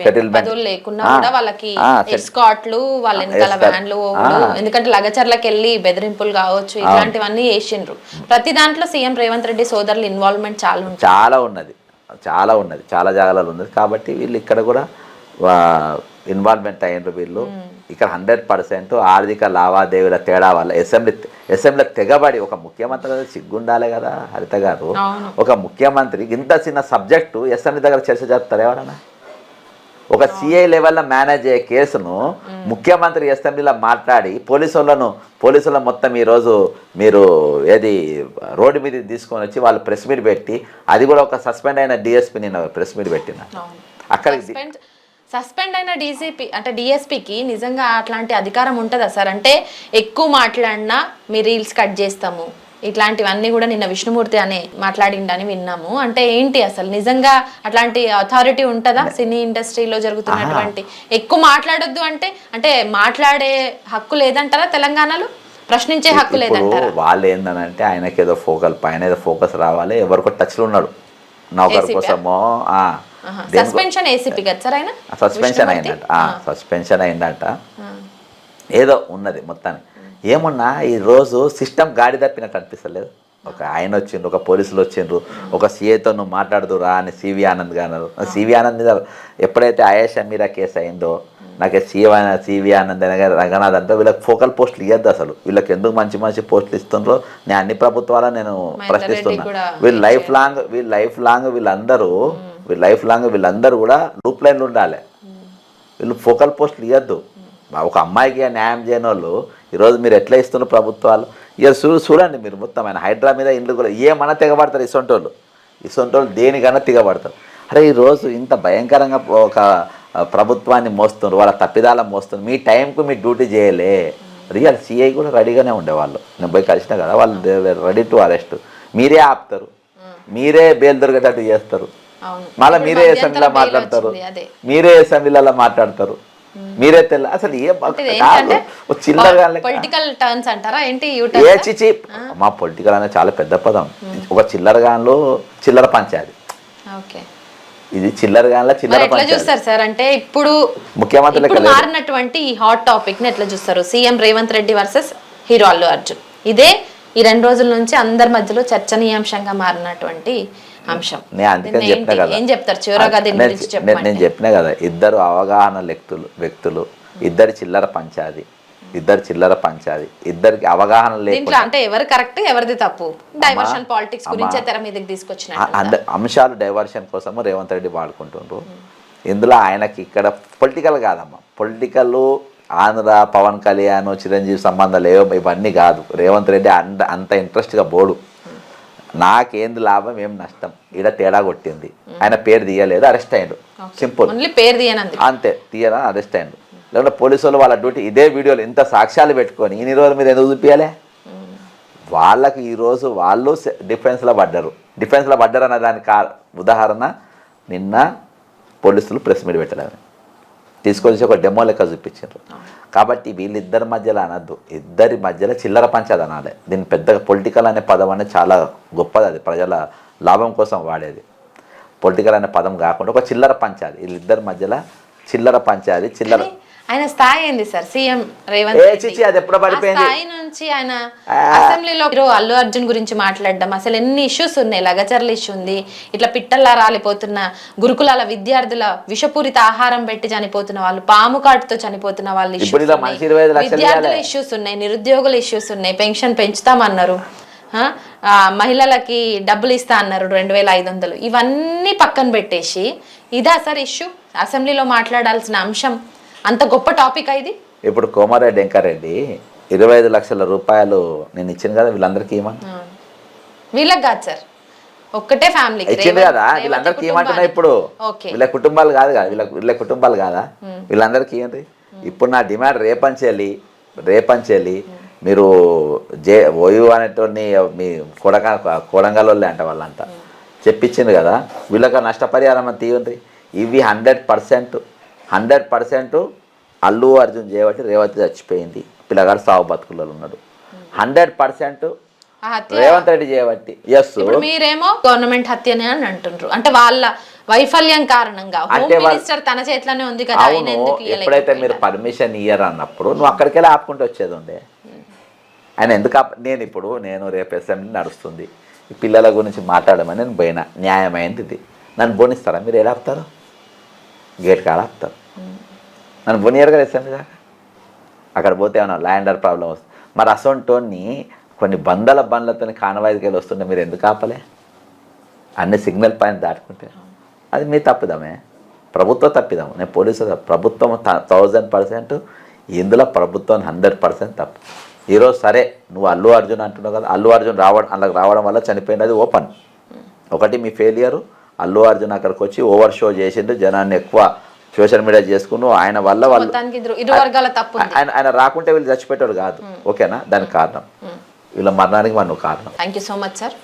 పదవులు లేకున్నా కూడా వాళ్ళకి ఎస్కాట్లు వాళ్ళ వెనకాల వ్యాన్లు ఎందుకంటే లగచర్లకు వెళ్ళి బెదిరింపులు కావచ్చు ఇట్లాంటివన్నీ వేసిండ్రు. ప్రతి దాంట్లో సీఎం రేవంత్ రెడ్డి సోదరులు ఇన్వాల్వ్మెంట్ చాలా ఉన్నది, చాలా జాగాలలో ఉన్నది. కాబట్టి వీళ్ళు ఇక్కడ కూడా ఇన్వాల్వ్మెంట్ అయ్యారు. వీళ్ళు ఇక్కడ 100% ఆర్థిక లావాదేవీల తేడా వల్ల అసెంబ్లీ తెగబడి ఒక ముఖ్యమంత్రి సిగ్గుండాలి కదా హరిత గారు. ఒక ముఖ్యమంత్రి ఇంత చిన్న సబ్జెక్టు అసెంబ్లీ దగ్గర చర్చ జరుపుతారు ఎవరన్నా? ఒక సిఐ లెవెల్లో మేనేజ్ అయ్యే కేసును ముఖ్యమంత్రి అసెంబ్లీలో మాట్లాడి పోలీసులను మొత్తం ఈరోజు మీరు ఏది రోడ్డు మీద తీసుకొని వచ్చి వాళ్ళు ప్రెస్ మీట్ పెట్టి, అది కూడా ఒక సస్పెండ్ అయిన డిఎస్పీ నిన్న ప్రెస్ మీట్ పెట్టిన అక్కడికి సస్పెండ్ అయిన డీసీపీ అంటే డిఎస్పీకి నిజంగా అట్లాంటి అధికారం ఉంటుందా సార్? అంటే ఎక్కువ మాట్లాడినా మీ రీల్స్ కట్ చేస్తాము ఇట్లాంటివన్నీ కూడా నిన్న విష్ణుమూర్తి అనే మాట్లాడిండని విన్నాము. అంటే ఏంటి అసలు నిజంగా అట్లాంటి అథారిటీ ఉంటుందా సినీ ఇండస్ట్రీలో జరుగుతున్నటువంటి? ఎక్కువ మాట్లాడొద్దు అంటే మాట్లాడే హక్కు లేదంటారా తెలంగాణలో? ప్రశ్నించే హక్కు లేదంటారా? వాళ్ళు ఏందనంటే ఆయనకి ఏదో పైన ఏదో ఫోకస్ రావాలి, ఎవరికో టచ్లో ఉన్నాడు నౌకర్ కోసమో. సస్పెన్షన్ ఏసీపీ కదా సార్ ఆయన? సస్పెన్షన్ అయిందట ఏదో ఉన్నది మొత్తాన్ని. ఏమన్నా ఈరోజు సిస్టమ్ గాడి తప్పినట్టు అనిపిస్తలేదు. ఒక ఆయన వచ్చిండ్రు, ఒక పోలీసులు వచ్చిండ్రు, ఒక సీఏతో నువ్వు మాట్లాడుదురా అని సివి ఆనంద్ గారు. సివి ఆనంద్ మీద ఎప్పుడైతే ఆయేషా మీరా కేసు అయిందో నాకు సివి ఆనంద్ రంగనాథ్ అంటే వీళ్ళకి ఫోకల్ పోస్టులు ఇవ్వద్దు అసలు. వీళ్ళకి ఎందుకు మంచి పోస్టులు ఇస్తుండ్రో నేను అన్ని ప్రభుత్వాలను నేను ప్రశ్నిస్తున్నా. వీళ్ళు లైఫ్ లాంగ్ వీళ్ళందరూ కూడా లూప్ లైన్లు ఉండాలి. వీళ్ళు ఫోకల్ పోస్టులు ఇవ్వద్దు. ఒక అమ్మాయికి న్యాయం చేయని వాళ్ళు ఈరోజు మీరు ఎట్లా ఇస్తున్నారు ప్రభుత్వాలు? ఇక చూడండి మీరు మొత్తం ఆయన హైడ్రా మీద ఇండ్లు కూడా ఏమన్నా తెగబడతారు. ఇసొంటోళ్ళు దేనికన్నా తెగబడతారు. అరే ఈరోజు ఇంత భయంకరంగా ఒక ప్రభుత్వాన్ని మోస్తున్నారు, వాళ్ళ తప్పిదాల మోస్తున్నారు. మీ టైంకు మీ డ్యూటీ చేయలే. రియల్ సిఐ కూడా రెడీగానే ఉండేవాళ్ళు. నేను పోయి కలిసిన కదా, వాళ్ళు రెడీ టు అరెస్ట్. మీరే ఆపుతారు, మీరే బెయిల్ దొరికేటట్టు చేస్తారు, మళ్ళీ మీరే అసెంబ్లీలో మాట్లాడతారు, మీరే అసలు మా పొలిటికల్ అనేది చాలా పెద్ద పదం. ఒక చిల్లరగాన్లో చిల్లర పంచాయతీ, ఇది చిల్లరగాన్లో చిల్లర చూస్తారు సార్. అంటే ఇప్పుడు ముఖ్యమంత్రి మారినటువంటి ఈ హాట్ టాపిక్ ని ఎట్లా చూస్తారు? CM Revanth Reddy versus hero Allu Arjun. ఇదే ఈ 2 రోజుల నుంచి అందరి మధ్యలో చర్చనీయాంశంగా మారినటువంటి అంశం. నేను చెప్పినా కదా, ఇద్దరు అవగాహన వ్యక్తులు, ఇద్దరు చిల్లర పంచాది, ఇద్దరికి అవగాహన లేదు. అంటే ఎవరు కరెక్ట్ ఎవరిది తప్పు? డైవర్షన్ పాలిటిక్స్ గురించే తెర మీదకి తీసుకొచ్చిన అంశాలు డైవర్షన్ కోసము రేవంత్ రెడ్డి వాడుకుంటుండ్రు. ఇందులో ఆయనకి ఇక్కడ పొలిటికల్ కాదమ్మా. పొలిటికల్ ఆంధ్ర పవన్ కళ్యాణ్ చిరంజీవి సంబంధాలు ఇవన్నీ కాదు. రేవంత్ రెడ్డి అంత ఇంట్రెస్ట్గా బోడు. నాకేంది లాభం ఏం నష్టం, ఈడ తేడా కొట్టింది. ఆయన పేరు తీయలేదు, అరెస్ట్ అయ్యాడు. సింపుల్, అంతే. తీయరా అరెస్ట్ అయ్యాడు. లేకుంటే పోలీసు వాళ్ళు వాళ్ళ డ్యూటీ ఇదే వీడియోలు ఇంత సాక్ష్యాలు పెట్టుకొని ఇన్ని రోజులు మీరు ఎందుకు చూపించాలి? వాళ్ళకి ఈరోజు వాళ్ళు డిఫెన్స్లో పడ్డారు అన్న దానికి ఉదాహరణ నిన్న పోలీసులు ప్రెస్ మీట్ పెట్టడం తీసుకొచ్చి ఒక డెమో లెక్క చూపించారు. కాబట్టి వీళ్ళిద్దరి మధ్యలో అనద్దు, ఇద్దరి మధ్యలో చిల్లర పంచాది అనాలి. దీని పెద్దగా పొలిటికల్ అనే పదం అనేది చాలా గొప్పది, అది ప్రజల లాభం కోసం వాడేది. పొలిటికల్ అనే పదం కాకుండా ఒక చిల్లర పంచాది, వీళ్ళిద్దరి మధ్యలో చిల్లర పంచాది. ఆయన స్థాయి ఏంది సార్? సీఎం రేవంత్ రెడ్డి అది ఎప్పుడు పడిపోయింది? స్థాయి నుంచి ఆయన అసెంబ్లీలో అల్లు అర్జున్ గురించి మాట్లాడడం, అసలు ఎన్ని ఇష్యూస్ ఉన్నాయి. లగచర్ల ఇష్యూ ఉంది, ఇట్లా పిట్టల్లా రాలిపోతున్న గురుకులాల విద్యార్థుల విషపూరిత ఆహారం పెట్టి చనిపోతున్న వాళ్ళు, పాము కాటుతో చనిపోతున్న వాళ్ళు విద్యార్థుల ఇష్యూస్ ఉన్నాయి, నిరుద్యోగుల ఇష్యూస్ ఉన్నాయి, పెన్షన్ పెంచుతామన్నారు, మహిళలకి డబ్బులు ఇస్తా అన్నారు 2500. ఇవన్నీ పక్కన పెట్టేసి ఇదా సార్ ఇష్యూ? అసెంబ్లీలో మాట్లాడాల్సిన అంశం అంత గొప్ప టాపిక్ ఇది. ఇప్పుడు కోమారెడ్డి వెంకరెడ్డి 25 లక్షల రూపాయలు నేను ఇచ్చాను కదా వీళ్ళందరికీ ఏమన్నా? వీళ్ళకి కాదు సార్, ఒక్కటే ఫ్యామిలీ ఇచ్చింది కదా. వీళ్ళందరికీ ఏమంటున్నా ఇప్పుడు? వీళ్ళ కుటుంబాలు కాదు కదా, వీళ్ళ కుటుంబాలు కాదా? వీళ్ళందరికీ ఏంటి? ఇప్పుడు నా డిమాండ్ రేపంచేలి మీరు ఓయూ అనేటోని మీ కొడంగల్ అంట వాళ్ళంతా చెప్పించింది కదా, వీళ్ళకి నష్టపరిహారం అని తీయండి. ఇవి 100% అల్లు అర్జున్ చేయబట్టి రేవతి చచ్చిపోయింది, పిల్లగాడు సాగు బతుకులలో ఉన్నాడు. 100% ఆ హత్య రేవంత్ రెడ్డి చేయబట్టి. ఎస్, ఇప్పుడు మీరేమో గవర్నమెంట్ హత్యనే అని అంటుండ్రు, అంటే వాళ్ళ వైఫల్యం కారణంగా. హోమ్ అంటే మినిస్టర్ తన చేతిలోనే ఉంది కదా, ఆయన అవును, ఎందుకు ఎప్పుడైతే మీరు పర్మిషన్ ఇయ్యరు అన్నప్పుడు నువ్వు అక్కడికి వెళ్ళి ఆపుకుంటూ వచ్చేది ఉండే. ఆయన ఎందుకు నేను రేపు అసెంబ్లీ నడుస్తుంది, ఈ పిల్లల గురించి మాట్లాడమని నేను పోయినా, న్యాయమైంది ఇది. నన్ను బోనిస్తారా? మీరు ఎలా ఆపుతారు? గేట్ కాడ ఆపుతారు. నన్ను బోనియరు కదా అసెంబ్లీ దాకా. అక్కడ పోతే ఏమన్నా ల్యాండర్ ప్రాబ్లం వస్తుంది. మరి అసొంటోని కొన్ని బండ్లతో కానవాయికి వెళ్ళి వస్తుంటే మీరు ఎందుకు ఆపలే? అన్ని సిగ్నల్ పాయింట్ దాటుకుంటే అది మీ తప్పిదమే, ప్రభుత్వ తప్పిదము. నేను పోలీసు ప్రభుత్వం 1000%, ఇందులో ప్రభుత్వం 100% తప్పు. ఈరోజు సరే నువ్వు అల్లు అర్జున్ అంటున్నావు కదా, అల్లు అర్జున్ అందులోకి రావడం వల్ల చనిపోయినది ఓపెన్. ఒకటి మీ ఫెయిలియరు. అల్లు అర్జున్ అక్కడికి వచ్చి ఓవర్ షో చేసిండు, జనాన్ని ఎక్కువ సోషల్ మీడియా చేసుకున్నావు. ఆయన వల్ల వాళ్ళు ఆయన రాకుంటే వీళ్ళు చచ్చిపెట్టారు కాదు. ఓకేనా? దానికి కారణం వీళ్ళ మరణానికి మనం కారణం. Thank you so much sir.